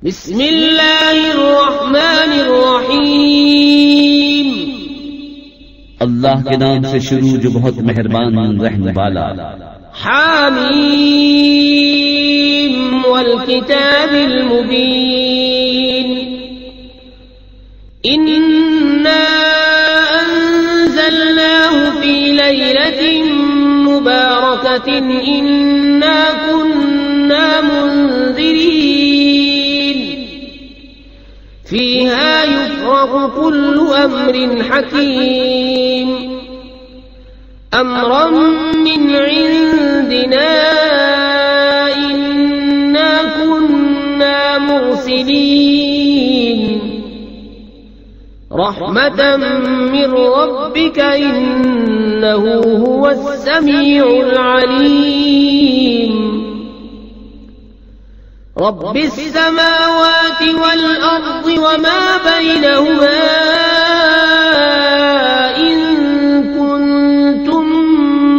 बिस्मिल्लाहिर्रहमानिर्रहीम। अल्लाह के नाम से शुरू जो बहुत मेहरबान रहने वाला। हामीम वल किताबिल मुबीन। इन्ना अंज़लनाहु फी लैलतिन मुबारकतिन इन्ना कुन्ना मुंज़िरीन फीहा युफ़रक़ु कुल्लु अम्रिन हकीम अम्रन मिन इंदिना इन्ना कुन्ना मुरसिलीन रहमतन मिन रब्बिका इन्नहु हुवस समीउल अलीम। रब्बिस समावाति वल अर्दि वमा बैनहुमा इन कुंतुम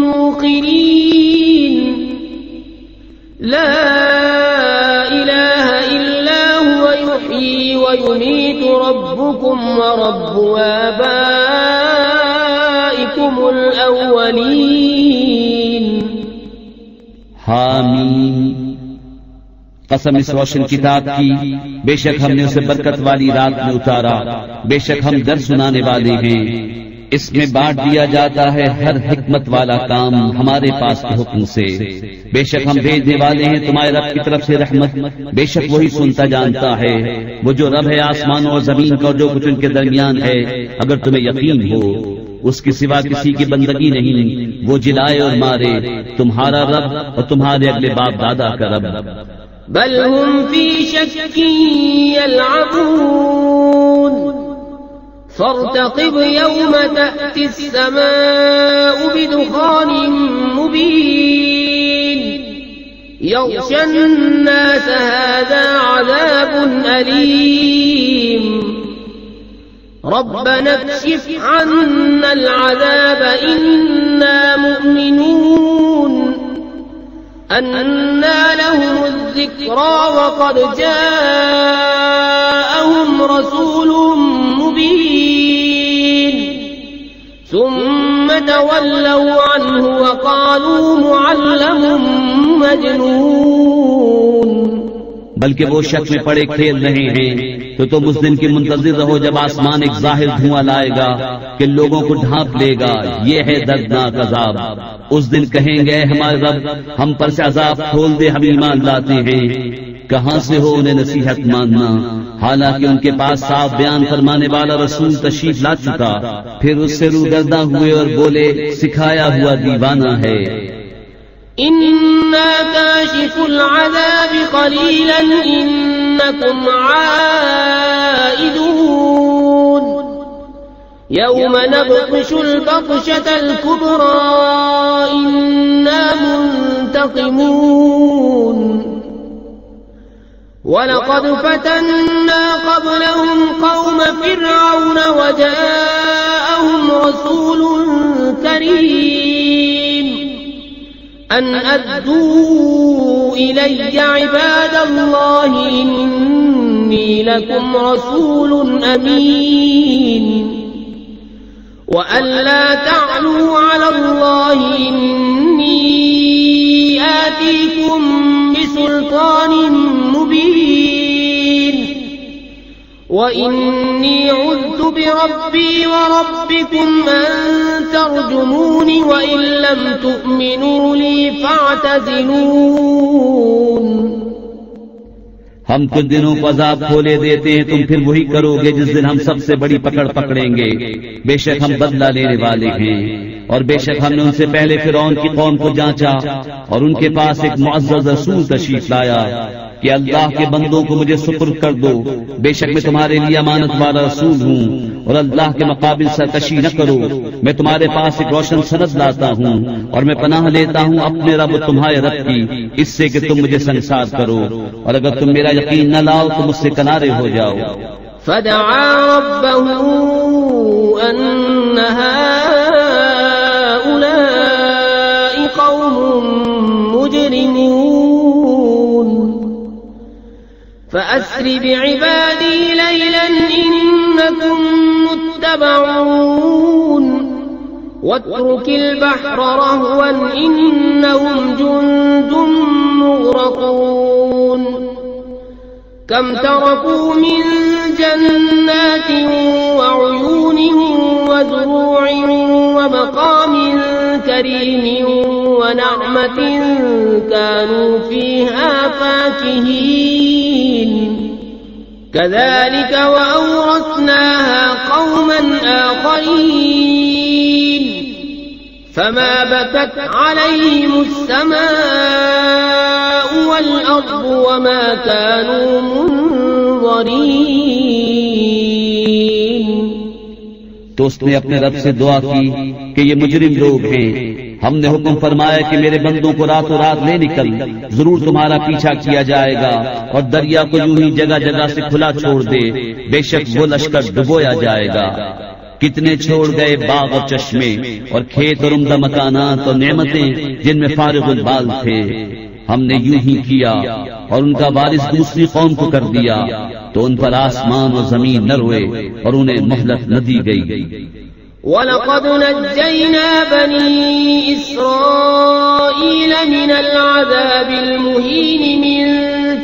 मूक़िनीन ला इलाहा इल्ला हुवा युह्यी व युमीतु रब्बुकुम व रब्बु आबाइकुमुल अव्वलीन। हामीम। कसम इस रोशन किताब की, बेशक हमने उसे बरकत वाली रात में उतारा, बेशक हम दर सुनाने वाले हैं। इसमें बांट दिया जाता है हर हिकमत वाला काम हमारे पास के हुक्म से। बेशक हम भेजने वाले हैं तुम्हारे रब की तरफ से रहमत, बेशक वही सुनता जानता है। वो जो रब है आसमानों और जमीन का और जो कुछ उनके दरमियान है, अगर तुम्हें यकीन हो उसके सिवा किसी की बंदगी नहीं। वो जिलाए और मारे, तुम्हारा रब और तुम्हारे अगले बाप दादा का रब। बल हुम फी शक्किन यलअबून फर्तक़िब यौम तअति अस्समाउ बिदुखानिन मुबीन यग़शा अन्नास हाज़ा अज़ाबुन अलीम। रब्बना इक्शिफ अन्ना अल-अज़ाब इन्ना मुमिनून अन्ना लहुमुज़्ज़िक्रा वक़द जाअहुम रसूलुम मुबीन सुम्म तवल्लव अन्हु वक़ालू मुअल्लमुम मजनून। बल्कि वो शक में पड़े खेल रहे हैं, तो तुम उस दिन की मुंतजिर रहो जब आसमान एक जाहिर धुआं लाएगा कि लोगों को ढांप लेगा। ये है दर्दनाक अजाब। उस दिन कहेंगे हमारे रब, हम पर से अजाब खोल दे, हम ईमान लाते हैं। कहां से हो उन्हें नसीहत मानना, हालांकि उनके पास साफ बयान फरमाने वाला रसूल तशरीफ ला चुका। फिर उससे रूगर्दा हुए और बोले, सिखाया हुआ दीवाना है। इन्ना काशिफुल अज़ाबि क़लीलन इन्नकुम आइदून यौम नबतशुल बतशतल कुब्रा इन्ना मुंतक़िमून। वलक़द फ़तन्ना क़ब्लहुम क़ौम फ़िरऔन वजाअहुम रसूलुन करीम अन अद्दू इलय्या इबादल्लाहि इन्नी लकुम रसूलुन अमीन व अल्ला तअलू अलल्लाहि इन्नी आतीकुम बिसुल्तानिन मुबीन व इन्नी उज़्तु बिरब्बी व रब्बिकुम अन तर्जुमूनि व इन लम तु'मिनू ली फ़अतज़िलून। हम कुछ दिनों को अज़ाब खोले देते हैं, तुम फिर वही करोगे जिस दिन हम सबसे बड़ी पकड़ पकड़ेंगे। बेशक हम बदला लेने वाले हैं, और बेशक हमने उनसे पहले फिरौन की कौम को जांचा और उनके पास एक मुअज़्ज़ज़ रसूल तशरीफ लाया कि अल्लाह के बंदों को मुझे सुपुर्द कर दो। बेशक मैं तुम्हारे लिए अमानत वाला रसूल हूँ, और अल्लाह के मुकाबिल सरकशी न करो। मैं तुम्हारे पास एक रोशन सनद लाता हूँ, और मैं पनाह लेता हूँ अपने रब तुम्हारे रब की, इससे कि तुम मुझे संसार करो, और अगर तुम मेरा यकीन न लाओ तो मुझसे किनारे हो जाओ। फदआ रब्बहू अन्ना हाउलाइ कौमुन मुजरिमून فأسر بعبادي ليلا إنكم متبعون واترك البحر رهوا إنهم جند مغرقون كم تركوا من جنات وعيون وزروع ومقام كريم ونعمة كانوا فيها فاكهين كذلك وأورثناها قوما آخرين فما بكت عليهم السماء والأرض وما كانوا منظرين। तो उसने अपने रब से दुआ की कि ये मुजरिम लोग हैं। हमने हुक्म फरमाया कि मेरे बंदों को रातों रात ले निकल, जरूर तुम्हारा पीछा किया जाएगा और दरिया को यूं ही जगह जगह से खुला छोड़ दे, बेशक वो लश्कर डुबोया जाएगा। कितने छोड़ गए बाग और चश्मे और खेत और उम्दा मकानात और नेमतें जिनमें फारिगुल बाल थे। हमने यूं ही किया और उनका वारिस दूसरी कौम को कर दिया, तो उन पर आसमान और जमीन न रोए और उन्हें मोहलत न दी गई। वलक़द नज्जयना बनी इस्राईल मिनल अज़ाबिल मुहीन मिन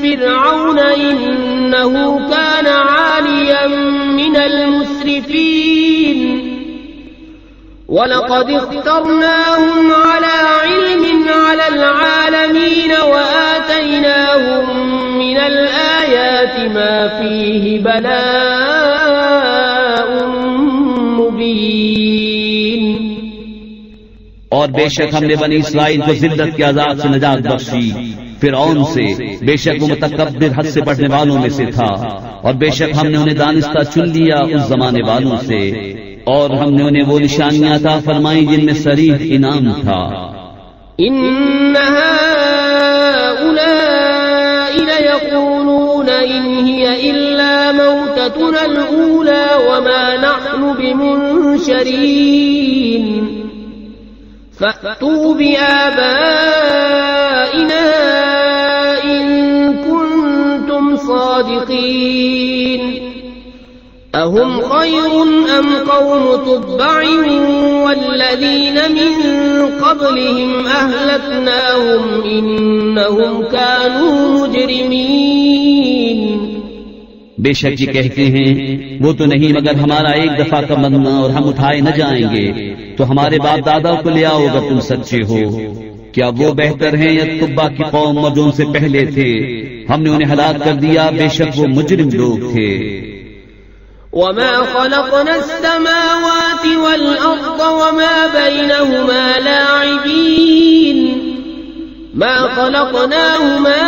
फ़िरऔन इन्नहु कान आलियन मिनल मुस्रिफ़ीन वलक़द इख्तरनाहुम अला इल्मिन अलल आलमीन वआतैनाहुम मिनल आयाति मा फ़ीहि बलाउन मुबीन। और बेशक हमने बनी इस्राइल को जिल्लत के अज़ाब से निजात बख्शी, फिरौन से, बेशक वो मुतकब्बिर हद से बढ़ने वालों में से था, और बेशक हमने उन्हें दानिस्ता चुन लिया उस जमाने वालों से, और हमने उन्हें वो निशानियां अता फरमाई जिनमें सरीह इनाम था। इन्न हाउलाइ लयक़ूलून इन हिय इल्ला मौततुनल ऊला वमा नहनु बिमुनशरीन फ़अतू बिआबाइना इन कुन्तुम सादिक़ीन अहुम खैरुन अम कौम तुब्बइन वल्लज़ीन मिन क़ब्लिहिम अहलकनाहुम इन्नहुम कानू मुजरिमीन। बेशक ये कहते हैं वो तो नहीं मगर हमारा एक दफा का मरना और हम उठाए न जाएंगे, तो हमारे बाप दादा को ले आओ अगर तुम सच्चे हो। क्या वो बेहतर हैं या तुब्बा की कौम और जो उनसे पहले थे? हमने उन्हें हलाक कर दिया, बेशक वो मुजरिम लोग थे। वमा खलक़ना अस्समावाति वल अर्द वमा बैनहुमा लाइबीन मा खलक़नाहुमा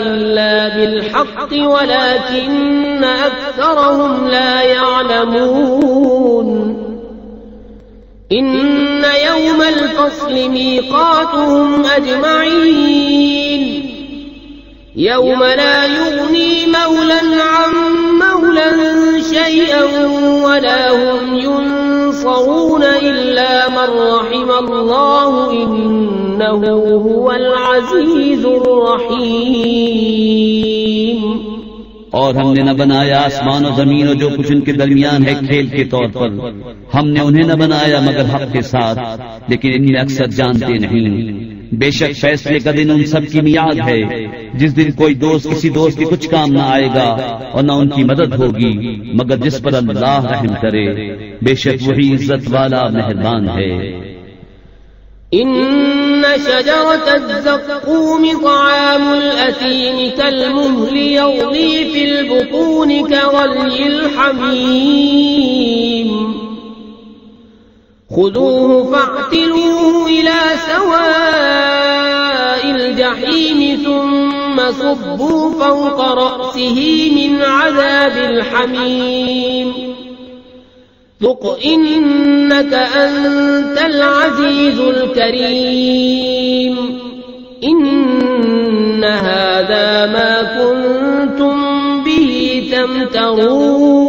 इल्ला बिलहक़्क़ि वलाकिन्न अक्सरहुम ला यअलमून। इन्न यौमल फ़स्लि मीक़ातुहुम अजमईन यौम ला युग़नी मौलन अन मौलन शैअन वला हुम युनصرون इल्ला मन रहिमल्लाहु इन्नहु हुवल अज़ीज़ुर रहीम। और हमने न बनाया आसमान और जमीन और जो कुछ उनके दरमियान है खेल के तौर पर, हमने उन्हें न बनाया मगर हक के साथ, लेकिन इनमें अक्सर जानते नहीं। बेशक फैसले का दिन उन सब की मियाद है, जिस दिन कोई दोस्त किसी दोस्त के कुछ काम न आएगा और न उनकी मदद होगी मगर जिस पर अल्लाह रहम करे, बेशक वही इज्जत वाला मेहरबान है। इन्न शजरतज़्ज़क़ूम तआमुल असीम कल्मुहलि यग़ली फिल बुतून कग़ल्यिल हमीम खुदूहु फ़अ्तिलूहु इला सवाइल जहीम सुम्मा सुब्बू फ़ौक़ रअसिही मिन अज़ाबिल हमीम ذُقْ إِنَّكَ أَنْتَ الْعَزِيزُ الْكَرِيمُ إِنَّ هَذَا مَا كُنْتُمْ بِهِ تَمْتَرُونَ।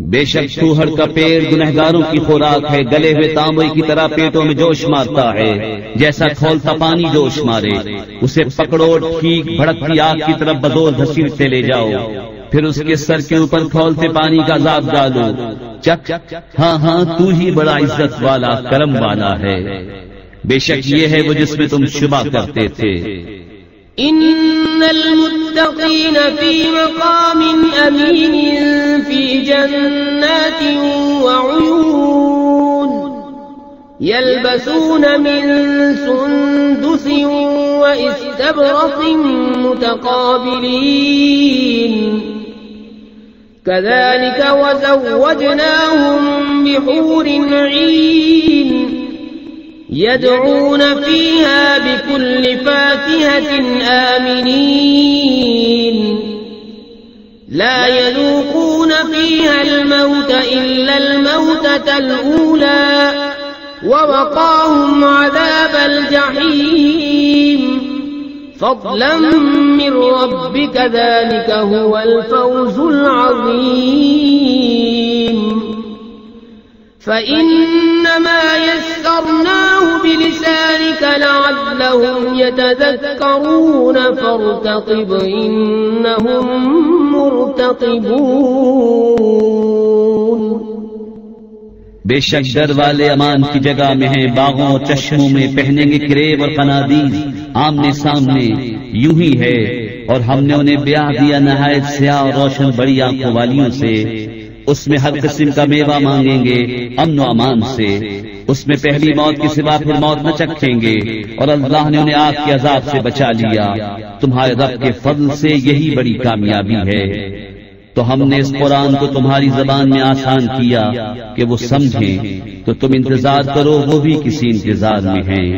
बेशक सूहड़ का पेड़ गुनहगारों की खुराक है, गले हुए तांबे की तरह पेटों में जोश मारता है, जैसा खौलता पानी जोश मारे। उसे पकड़ो, ठीक भड़कती आग की तरफ बदौल घसीटते ले जाओ, फिर उसके सर के ऊपर खौलते पानी का अज़ाब डालो। चक, हाँ हाँ, तू ही बड़ा इज्जत वाला करम वाला है। बेशक ये है वो जिसमें तुम शुबा करते थे। इन्नल मुत्तक़ीन फी मक़ामिन अमीन फी जन्नातिन व उयून यल्बसून मिन सुंदुसिन व इस्तबरक़िन मुतक़ाबिलीन कज़ालिक वज़व्वजनाहुम बिहूरिन ईन यदऊन फीहा बिकुल्लि फाकिहतिन आमिनीन ला यज़ूक़ून फीहा अल-मौत इल्ला अल-मौततल ऊला ववक़ाहुम अज़ाबल जहीम फ़ज़लन मिन रब्बिक ज़ालिक हुवल फ़ौज़ुल अज़ीम फ़इन्नमा यस्सरनाहु बिलिसानिक लअल्लहुम यतज़क्करून फ़र्तक़िब इन्नहुम मुर्तक़िबून। बेशक डर वाले अमान की जगह में हैं, बागों और चश्मों में पहनेंगे किरेब और कनादीज आमने सामने, यूं ही है। और हमने उन्हें ब्याह दिया नहायत स्याह और रोशन बड़ी आंखों वालियों से, उसमें हर किस्म का मेवा मांगेंगे अमन व अमान से। उसमें पहली मौत के सिवा फिर मौत न चखेंगे, और अल्लाह ने उन्हें आग के अजाब से बचा लिया। तुम्हारे रब के फضل से यही बड़ी कामयाबी है। तो हमने इस कुरान को तुम्हारी जबान में आसान किया कि वो समझें, तो तुम इंतजार करो, वो भी किसी इंतजार में हैं।